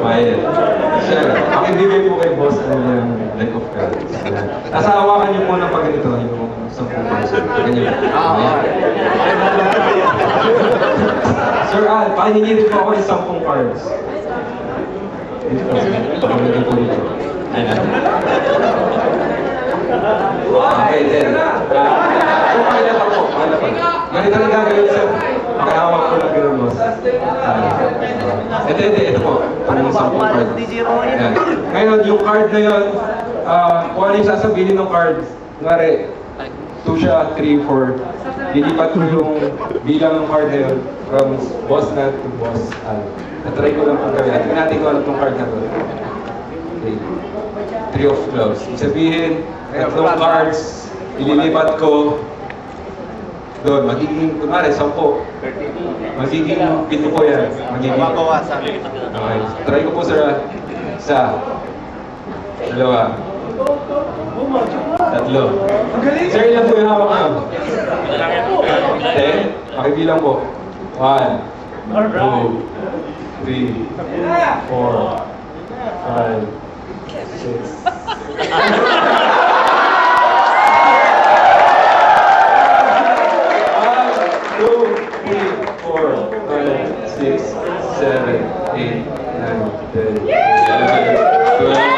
Quiet. Sir, pakibigay po kay boss na yung deck of cards. Nasa hawakan niyo po ng pag ganito, yung 10%. Ganyan. Sir Al, pakiningirin po ako ng 10 cards. Pakibigay po dito. Okay, then. Pakilala po. Ganito na gagawin, sir. Pakihawak po lang gano'n, boss. Ito po. Itong 10 cards. Yan. Ngayon, yung card na yun, kung ano yung sasabihin ng card, ngari, 2 siya, 3, 4. Lilipat ko yung bilang ng card na yun from boss na to boss Al. Natry ko lang kung gawin. Tingnan natin kung ano itong card na to. Okay. 3 of clubs. Ibig sabihin, tatlong cards, ililipat ko doon. Magiging, kunwari, 10. Magiging 7 po yan. Magiging. Okay. Try ko po sir. 1, 2, 3. Sir, ilan po yung hawak nyo? 10? Pakibilang po. 1, 2, 3, 4, 5, 6, 7, 8, 9, 10, 11, 12,